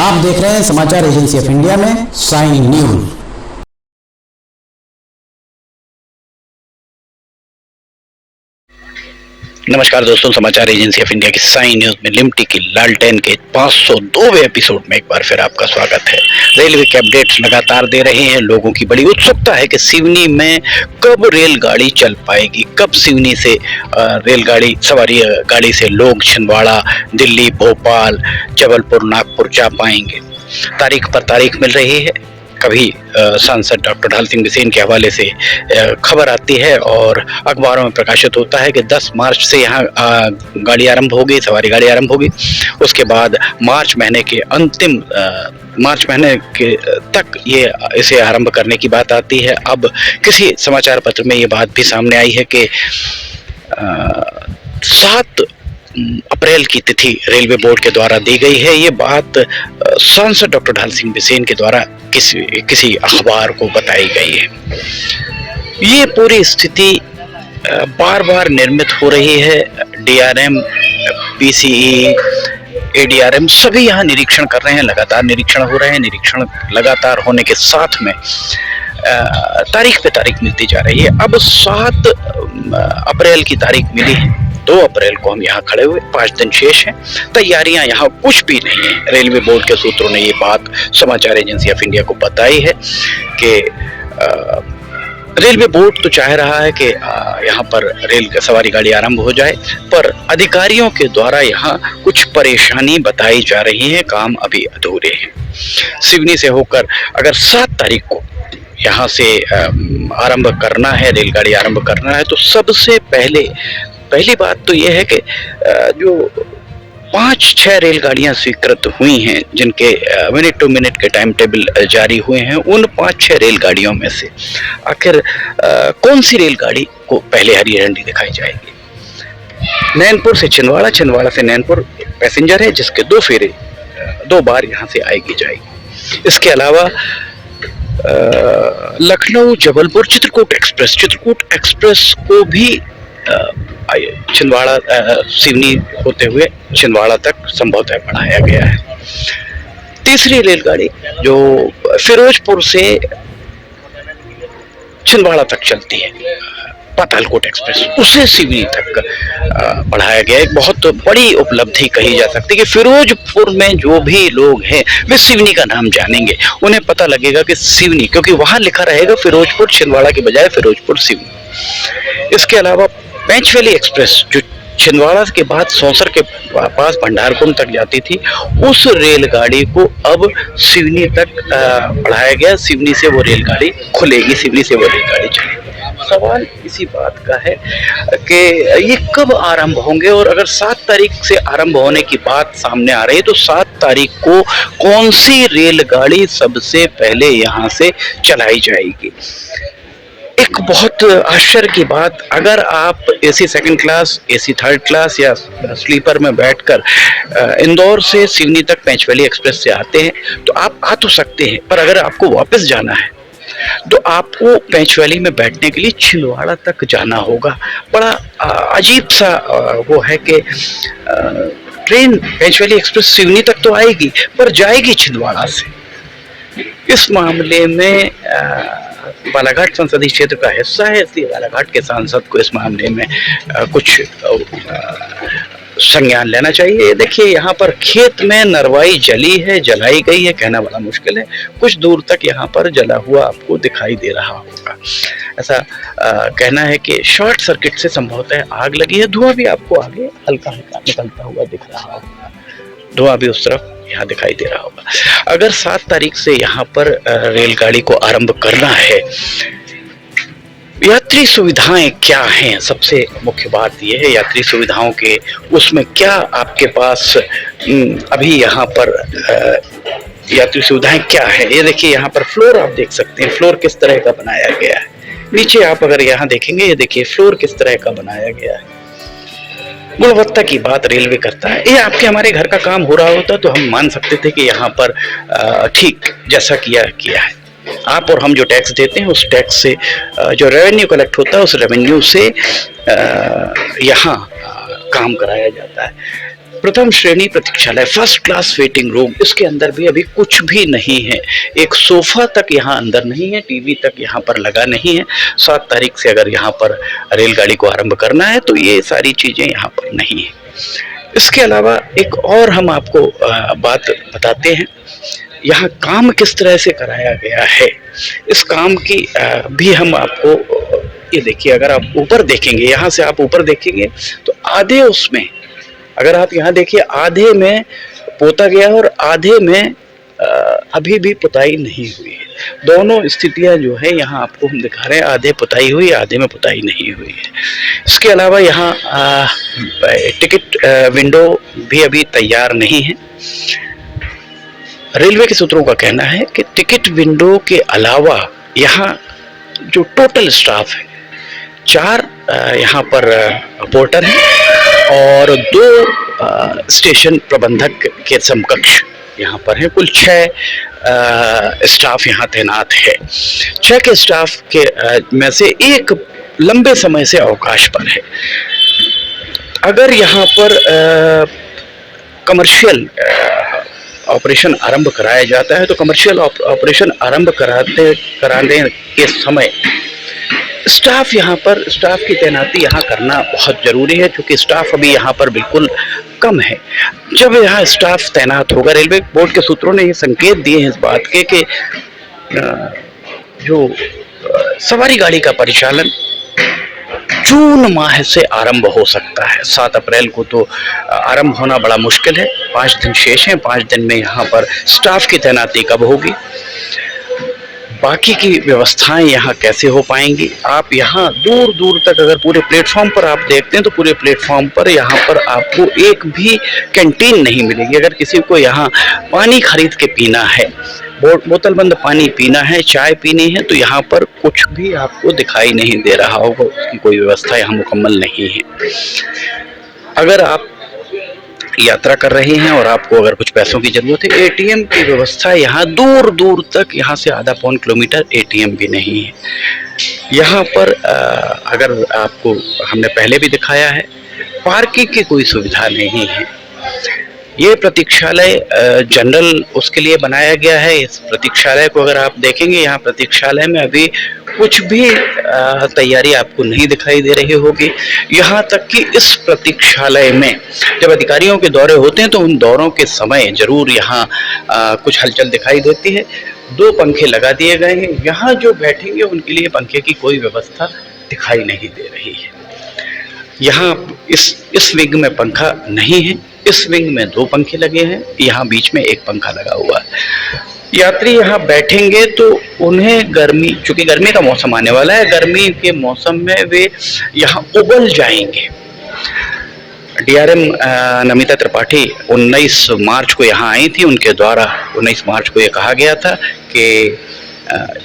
आप देख रहे हैं समाचार एजेंसी ऑफ इंडिया में साइन न्यूज। नमस्कार दोस्तों, समाचार एजेंसी ऑफ इंडिया की साइन न्यूज में लिमटी की लालटेन के 502वें एपिसोड में एक बार फिर आपका स्वागत है। रेलवे के अपडेट्स लगातार दे रहे हैं। लोगों की बड़ी उत्सुकता है कि सिवनी में कब रेलगाड़ी चल पाएगी, कब सिवनी से रेलगाड़ी सवारी गाड़ी से लोग छिंदवाड़ा, दिल्ली, भोपाल, जबलपुर, नागपुर जा पाएंगे। तारीख पर तारीख मिल रही है। कभी सांसद डॉक्टर ढाल सिंह बिसेन के हवाले से खबर आती है और अखबारों में प्रकाशित होता है कि 10 मार्च से यहाँ गाड़ी आरंभ होगी, सवारी गाड़ी आरंभ होगी। उसके बाद मार्च महीने के तक ये इसे आरंभ करने की बात आती है। अब किसी समाचार पत्र में ये बात भी सामने आई है कि 7 अप्रैल की तिथि रेलवे बोर्ड के द्वारा दी गई है। ये बात सांसद डॉक्टर ढाल सिंह बिसेन के द्वारा किसी अखबार को बताई गई है। ये पूरी स्थिति बार बार निर्मित हो रही है। डीआरएम, पीसीई, एडीआरएम सभी यहाँ निरीक्षण कर रहे हैं। लगातार निरीक्षण हो रहे हैं। निरीक्षण लगातार होने के साथ में तारीख पे तारीख मिलती जा रही है। अब 7 अप्रैल की तारीख मिली है। 2 अप्रैल को हम यहाँ खड़े हुए, 5 दिन शेष हैं। तैयारियां यहाँ कुछ भी नहीं है। रेलवे बोर्ड के सूत्रों ने ये बात समाचार एजेंसी ऑफ इंडिया को बताई है कि रेलवे बोर्ड तो चाह रहा है कि यहाँ पर रेल सवारी गाड़ी आरंभ हो जाए, पर अधिकारियों के द्वारा यहाँ कुछ परेशानी बताई जा रही है। काम अभी अधूरे हैं। सिवनी से होकर अगर 7 तारीख को यहाँ से आरंभ करना है, रेलगाड़ी आरंभ करना है, तो सबसे पहली बात तो यह है कि जो 5-6 रेलगाड़ियां स्वीकृत हुई हैं, जिनके मिनट टू मिनट के टाइम टेबल जारी हुए हैं, उन 5-6 रेलगाड़ियों में से आखिर कौन सी रेलगाड़ी को पहले हरी झंडी दिखाई जाएगी। नैनपुर से छिंदवाड़ा, छिंदवाड़ा से नैनपुर पैसेंजर है, जिसके 2 फेरे 2 बार यहाँ से आएगी जाएगी। इसके अलावा लखनऊ, जबलपुर, चित्रकूट एक्सप्रेस को भी छिंदवाड़ा सिवनी होते हुए छिंदवाड़ा तक संभवतः बढ़ाया गया है। तीसरी रेलगाड़ी जो फिरोजपुर से छिंदवाड़ा तक चलती है, पातालकोट एक्सप्रेस, उसे सिवनी तक बढ़ाया गया। एक बहुत बड़ी उपलब्धि कही जा सकती है कि फिरोजपुर में जो भी लोग हैं वे सिवनी का नाम जानेंगे। उन्हें पता लगेगा कि सिवनी, क्योंकि वहां लिखा रहेगा फिरोजपुर छिंदवाड़ा के बजाय फिरोजपुर सिवनी। इसके अलावा पेंचवैली एक्सप्रेस जो छिंदवाड़ा के बाद सौंसर के पास भंडारकुंड तक जाती थी, उस रेलगाड़ी को अब सिवनी तक बढ़ाया गया। सिवनी से वो रेलगाड़ी खुलेगी, सिवनी से वो रेलगाड़ी चलेगी। सवाल इसी बात का है कि ये कब आरंभ होंगे, और अगर 7 तारीख से आरंभ होने की बात सामने आ रही है तो 7 तारीख को कौन सी रेलगाड़ी सबसे पहले यहाँ से चलाई जाएगी। एक बहुत आश्चर्य की बात, अगर आप AC 2nd class, AC 3rd class या स्लीपर में बैठकर इंदौर से सिवनी तक पेंचवैली एक्सप्रेस से आते हैं तो आप आ तो सकते हैं, पर अगर आपको वापस जाना है तो आपको पेंचवैली में बैठने के लिए छिंदवाड़ा तक जाना होगा। बड़ा अजीब सा वो है कि ट्रेन पेंचवैली एक्सप्रेस सिवनी तक तो आएगी पर जाएगी छिंदवाड़ा से। इस मामले में बालाघाट संसदीय क्षेत्र का हिस्सा है, इसलिए बालाघाट के सांसद को इस मामले में कुछ संज्ञान लेना चाहिए। देखिए, यहाँ पर खेत में नरवाई जलाई गई है, कहना बड़ा मुश्किल है। कुछ दूर तक यहाँ पर जला हुआ आपको दिखाई दे रहा होगा। ऐसा कहना है कि शॉर्ट सर्किट से संभवतः आग लगी है। धुआं भी आपको आगे हल्का हल्का निकलता हुआ दिख रहा होगा। धुआं भी उस तरफ यहाँ दिखाई दे रहा होगा। अगर 7 तारीख से यहाँ पर रेलगाड़ी को आरंभ करना है, यात्री सुविधाएं क्या हैं, सबसे मुख्य बात यह है यात्री सुविधाओं के उसमें क्या आपके पास अभी यहाँ पर यात्री सुविधाएं क्या है। ये देखिए, यहाँ पर फ्लोर आप देख सकते हैं, फ्लोर किस तरह का बनाया गया है। नीचे आप अगर यहाँ देखेंगे, ये देखिए फ्लोर किस तरह का बनाया गया है। गुणवत्ता की बात रेलवे करता है। ये आपके हमारे घर का काम हो रहा होता तो हम मान सकते थे कि यहाँ पर ठीक जैसा किया है। आप और हम जो टैक्स देते हैं उस टैक्स से जो रेवेन्यू कलेक्ट होता है उस रेवेन्यू से यहाँ काम कराया जाता है। प्रथम श्रेणी प्रतीक्षालय, फर्स्ट क्लास वेटिंग रूम, इसके अंदर भी अभी कुछ भी नहीं है। एक सोफा तक यहाँ अंदर नहीं है, टीवी तक यहाँ पर लगा नहीं है। 7 तारीख से अगर यहाँ पर रेलगाड़ी को आरंभ करना है तो ये सारी चीजें यहाँ पर नहीं है। इसके अलावा एक और हम आपको बात बताते हैं, यहाँ काम किस तरह से कराया गया है। इस काम की भी हम आपको, ये देखिए, अगर आप ऊपर देखेंगे, यहाँ से आप ऊपर देखेंगे तो आधे उसमें, अगर आप यहाँ देखिए, आधे में पोता गया और आधे में अभी भी पुताई नहीं हुई है। दोनों स्थितियां जो है यहाँ आपको हम दिखा रहे हैं, आधे पुताई हुई, आधे में पुताई नहीं हुई है। इसके अलावा यहाँ टिकट विंडो भी अभी तैयार नहीं है। रेलवे के सूत्रों का कहना है कि टिकट विंडो के अलावा यहाँ जो टोटल स्टाफ है, 4 यहाँ पर पोर्टर हैं और 2 स्टेशन प्रबंधक के समकक्ष यहाँ पर हैं। कुल 6 स्टाफ यहाँ तैनात है। 6 के स्टाफ के में से एक लंबे समय से अवकाश पर है। अगर यहाँ पर कमर्शियल ऑपरेशन आरंभ कराया जाता है तो कमर्शियल ऑपरेशन आरंभ कराने के समय स्टाफ की तैनाती यहाँ करना बहुत जरूरी है, क्योंकि स्टाफ अभी यहाँ पर बिल्कुल कम है। जब यहाँ स्टाफ तैनात होगा, रेलवे बोर्ड के सूत्रों ने ये संकेत दिए हैं इस बात के कि जो सवारी गाड़ी का परिचालन जून माह से आरंभ हो सकता है। 7 अप्रैल को तो आरंभ होना बड़ा मुश्किल है, 5 दिन शेष हैं। 5 दिन में यहाँ पर स्टाफ की तैनाती कब होगी, बाकी की व्यवस्थाएं यहाँ कैसे हो पाएंगी। आप यहाँ दूर दूर तक अगर पूरे प्लेटफॉर्म पर आप देखते हैं तो पूरे प्लेटफॉर्म पर यहाँ पर आपको एक भी कैंटीन नहीं मिलेगी। अगर किसी को यहाँ पानी खरीद के पीना है, बोतल बंद पानी पीना है, चाय पीनी है, तो यहाँ पर कुछ भी आपको दिखाई नहीं दे रहा होगा, उसकी कोई व्यवस्था यहाँ मुकम्मल नहीं है। अगर आप यात्रा कर रहे हैं और आपको अगर कुछ पैसों की जरूरत है, एटीएम की व्यवस्था यहाँ दूर दूर तक, यहाँ से आधा पौन किलोमीटर एटीएम भी नहीं है। यहाँ पर अगर आपको हमने पहले भी दिखाया है, पार्किंग की कोई सुविधा नहीं है। ये प्रतीक्षालय जनरल उसके लिए बनाया गया है। इस प्रतीक्षालय को अगर आप देखेंगे, यहाँ प्रतीक्षालय में अभी कुछ भी तैयारी आपको नहीं दिखाई दे रही होगी। यहाँ तक कि इस प्रतीक्षालय में जब अधिकारियों के दौरे होते हैं तो उन दौरों के समय जरूर यहाँ कुछ हलचल दिखाई देती है। 2 पंखे लगा दिए गए हैं, यहाँ जो बैठेंगे उनके लिए पंखे की कोई व्यवस्था दिखाई नहीं दे रही है। यहाँ इस विंग में पंखा नहीं है, इस विंग में 2 पंखे लगे हैं, यहाँ बीच में 1 पंखा लगा हुआ है। यात्री यहाँ बैठेंगे तो उन्हें गर्मी, चूंकि गर्मी का मौसम आने वाला है, गर्मी के मौसम में वे यहाँ उबल जाएंगे। डीआरएम नमिता त्रिपाठी 19 मार्च को यहाँ आई थी, उनके द्वारा 19 मार्च को ये कहा गया था कि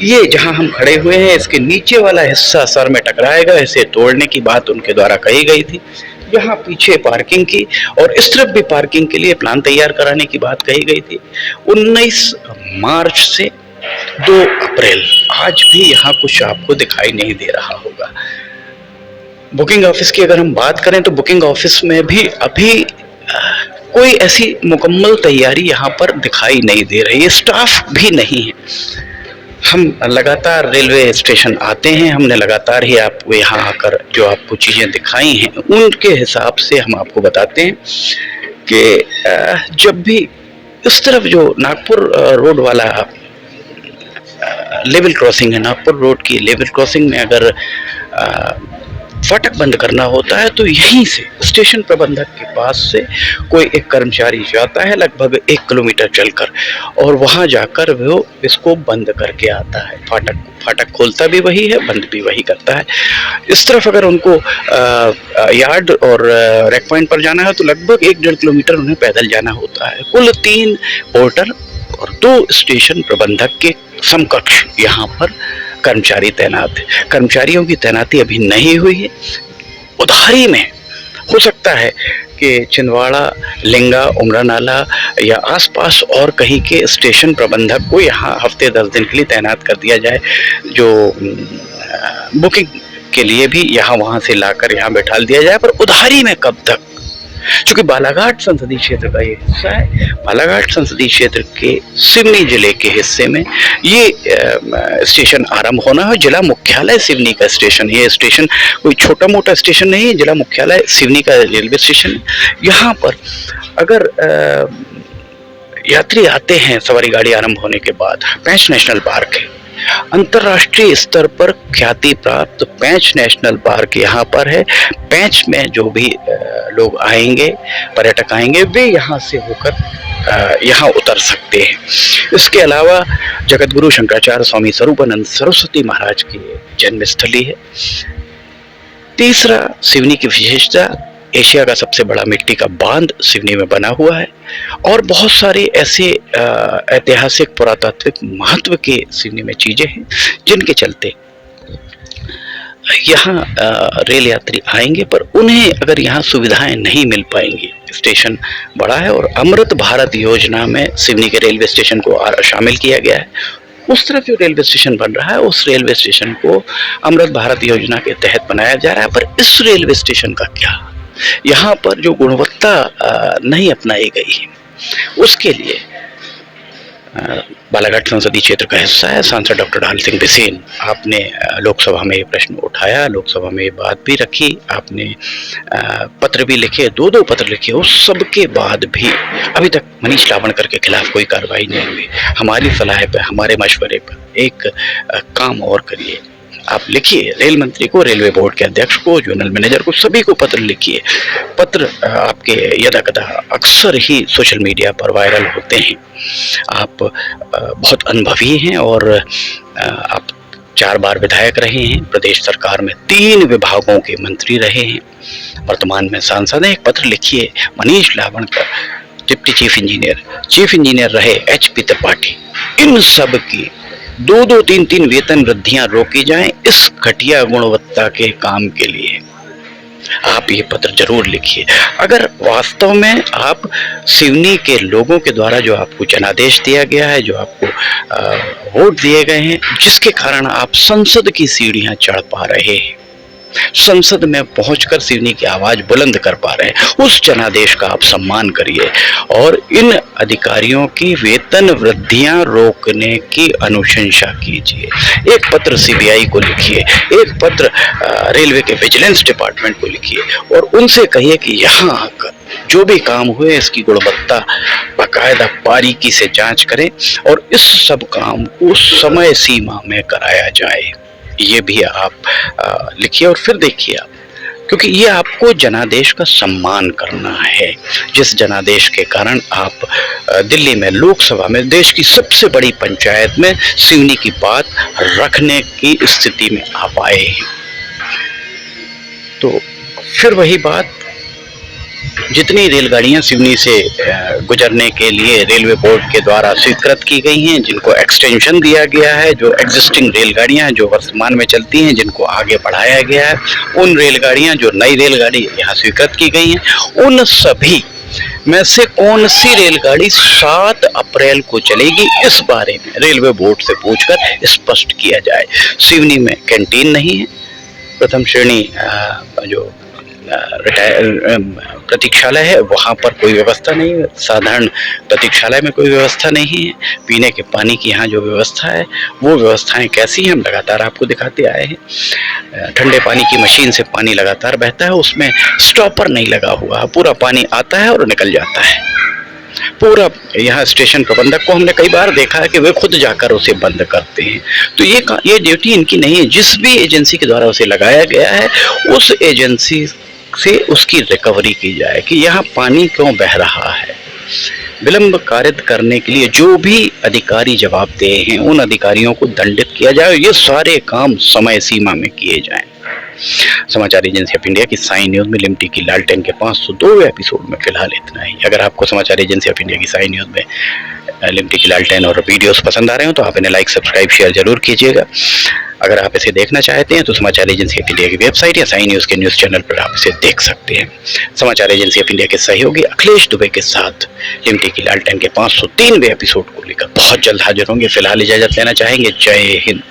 ये जहां हम खड़े हुए हैं इसके नीचे वाला हिस्सा सर में टकराएगा, इसे तोड़ने की बात उनके द्वारा कही गई थी। यहाँ पीछे पार्किंग की और इस तरफ भी पार्किंग के लिए प्लान तैयार कराने की बात कही गई थी। 19 मार्च से 2 अप्रैल, आज भी यहाँ कुछ आपको दिखाई नहीं दे रहा होगा। बुकिंग ऑफिस की अगर हम बात करें तो बुकिंग ऑफिस में भी अभी कोई ऐसी मुकम्मल तैयारी यहाँ पर दिखाई नहीं दे रही है, स्टाफ भी नहीं है। हम लगातार रेलवे स्टेशन आते हैं, हमने लगातार ही आपको यहाँ आकर जो आपको चीज़ें दिखाई हैं उनके हिसाब से हम आपको बताते हैं कि जब भी इस तरफ जो नागपुर रोड वाला लेवल क्रॉसिंग है, नागपुर रोड की लेवल क्रॉसिंग में अगर फाटक बंद करना होता है तो यहीं से स्टेशन प्रबंधक के पास से कोई एक कर्मचारी जाता है लगभग 1 किलोमीटर चलकर और वहां जाकर वो इसको बंद करके आता है। फाटक खोलता भी वही है, बंद भी वही करता है। इस तरफ अगर उनको यार्ड और रेक पॉइंट पर जाना है तो लगभग 1-1.5 किलोमीटर उन्हें पैदल जाना होता है। कुल 3 पोर्टर और 2 स्टेशन प्रबंधक के समकक्ष यहाँ पर कर्मचारी तैनात है। कर्मचारियों की तैनाती अभी नहीं हुई है। उधारी में हो सकता है कि छिंदवाड़ा, लिंगा, उमरा नाला या आसपास और कहीं के स्टेशन प्रबंधक को यहाँ हफ्ते 10 दिन के लिए तैनात कर दिया जाए, जो बुकिंग के लिए भी यहाँ वहाँ से लाकर यहाँ बैठा दिया जाए। पर उधारी में कब तक, चूंकि बालाघाट संसदीय क्षेत्र का ये हिस्सा है, बालाघाट संसदीय क्षेत्र के सिवनी जिले के हिस्से में ये स्टेशन आरंभ होना है। जिला मुख्यालय सिवनी का स्टेशन, ये स्टेशन कोई छोटा मोटा स्टेशन नहीं है, जिला मुख्यालय सिवनी का रेलवे स्टेशन है। यहाँ पर अगर यात्री आते हैं सवारी गाड़ी आरंभ होने के बाद, पेंच नेशनल पार्क है, अंतर्राष्ट्रीय स्तर पर ख्याति प्राप्त पेंच नेशनल पार्क यहाँ पर है। पेंच में जो भी लोग आएंगे, पर्यटक आएंगे, वे यहाँ से होकर यहाँ उतर सकते हैं। इसके अलावा जगतगुरु शंकराचार्य स्वामी स्वरूपानंद सरस्वती महाराज की जन्मस्थली है। तीसरा, सिवनी की विशेषता, एशिया का सबसे बड़ा मिट्टी का बांध सिवनी में बना हुआ है और बहुत सारे ऐसे ऐतिहासिक पुरातात्विक महत्व के सिवनी में चीजें हैं जिनके चलते यहाँ रेल यात्री आएंगे, पर उन्हें अगर यहाँ सुविधाएं नहीं मिल पाएंगी। स्टेशन बड़ा है और अमृत भारत योजना में सिवनी के रेलवे स्टेशन को शामिल किया गया है। उस तरफ जो रेलवे स्टेशन बन रहा है, उस रेलवे स्टेशन को अमृत भारत योजना के तहत बनाया जा रहा है। पर इस रेलवे स्टेशन का क्या, यहाँ पर जो गुणवत्ता नहीं अपनाई गई है, उसके लिए बालाघाट संसदीय क्षेत्र का हिस्सा है सांसद डॉक्टर ढाल सिंह बिसेन, आपने लोकसभा में ये प्रश्न उठाया, लोकसभा में ये बात भी रखी, आपने पत्र भी लिखे, दो पत्र लिखे। उस सब के बाद भी अभी तक मनीष लावणकर के खिलाफ कोई कार्रवाई नहीं हुई। हमारी सलाह पे, हमारे मशवरे पर एक काम और करिए, आप लिखिए रेल मंत्री को, रेलवे बोर्ड के अध्यक्ष को, जोनल मैनेजर को, सभी को पत्र लिखिए। पत्र आपके यदा कदा अक्सर ही सोशल मीडिया पर वायरल होते हैं। आप बहुत अनुभवी हैं और आप 4 बार विधायक रहे हैं, प्रदेश सरकार में 3 विभागों के मंत्री रहे हैं, वर्तमान में सांसद हैं। एक पत्र लिखिए, मनीष लावणकर डिप्टी चीफ इंजीनियर रहे HP त्रिपाठी, इन सब की 2-2, 3-3 वेतन वृद्धियां रोकी जाएं इस घटिया गुणवत्ता के काम के लिए। आप ये पत्र जरूर लिखिए। अगर वास्तव में आप सिवनी के लोगों के द्वारा जो आपको जनादेश दिया गया है, जो आपको वोट दिए गए हैं, जिसके कारण आप संसद की सीढ़ियां चढ़ पा रहे हैं, संसद में पहुंचकर सिवनी की आवाज बुलंद कर पा रहे हैं, उस जनादेश का आप सम्मान करिए और इन अधिकारियों की वेतन वृद्धियां रोकने की अनुशंसा कीजिए। एक पत्र CBI को लिखिए, एक पत्र रेलवे के विजिलेंस डिपार्टमेंट को लिखिए और उनसे कहिए कि यहाँ आकर जो भी काम हुए इसकी गुणवत्ता बाकायदा बारीकी से जांच करें और इस सब काम को समय सीमा में कराया जाए। ये भी आप लिखिए और फिर देखिए आप, क्योंकि ये आपको जनादेश का सम्मान करना है, जिस जनादेश के कारण आप दिल्ली में लोकसभा में देश की सबसे बड़ी पंचायत में सिवनी की बात रखने की स्थिति में आप आए हैं। तो फिर वही बात, जितनी रेलगाड़ियां सिवनी से गुजरने के लिए रेलवे बोर्ड के द्वारा स्वीकृत की गई हैं, जिनको एक्सटेंशन दिया गया है, जो एग्जिस्टिंग रेलगाड़ियां जो वर्तमान में चलती हैं, जिनको आगे बढ़ाया गया है, उन रेलगाड़ियां जो नई रेलगाड़ी यहाँ स्वीकृत की गई हैं, उन सभी में से कौन सी रेलगाड़ी 7 अप्रैल को चलेगी, इस बारे में रेलवे बोर्ड से पूछकर स्पष्ट किया जाए। सिवनी में कैंटीन नहीं है, प्रथम श्रेणी जो प्रतीक्षालय है वहाँ पर कोई व्यवस्था नहीं है, साधारण प्रतीक्षालय में कोई व्यवस्था नहीं है, पीने के पानी की यहाँ जो व्यवस्था है वो व्यवस्थाएं कैसी हैं हम लगातार आपको दिखाते आए हैं। ठंडे पानी की मशीन से पानी लगातार बहता है, उसमें स्टॉपर नहीं लगा हुआ, पूरा पानी आता है और निकल जाता है। पूरा यहाँ स्टेशन प्रबंधक को हमने कई बार देखा है कि वे खुद जाकर उसे बंद करते हैं। तो ये ड्यूटी इनकी नहीं है। जिस भी एजेंसी के द्वारा उसे लगाया गया है उस एजेंसी से उसकी रिकवरी की जाए कि यहाँ पानी क्यों बह रहा है। विलंब कार्य करने के लिए जो भी अधिकारी जवाबदेह हैं उन अधिकारियों को दंडित किया जाए, ये सारे काम समय सीमा में किए जाएं। समाचार एजेंसी ऑफ इंडिया की साई न्यूज में लिमटी की लालटेन के 502 एपिसोड में फिलहाल इतना ही। अगर आपको समाचार एजेंसी ऑफ इंडिया की साई न्यूज में लिमटी की लालटेन और वीडियोस पसंद आ रहे हो तो आप इन्हें लाइक, सब्सक्राइब, शेयर जरूर कीजिएगा। अगर आप इसे देखना चाहते हैं तो समाचार एजेंसी ऑफ इंडिया की वेबसाइट या साई न्यूज के न्यूज चैनल पर आप इसे देख सकते हैं। समाचार एजेंसी ऑफ इंडिया के सहयोगी अखिलेश दुबे के साथ लिमटी की लालटेन के 503वें एपिसोड को लेकर बहुत जल्द हाजिर होंगे। फिलहाल इजाजत लेना चाहेंगे। जय हिंद।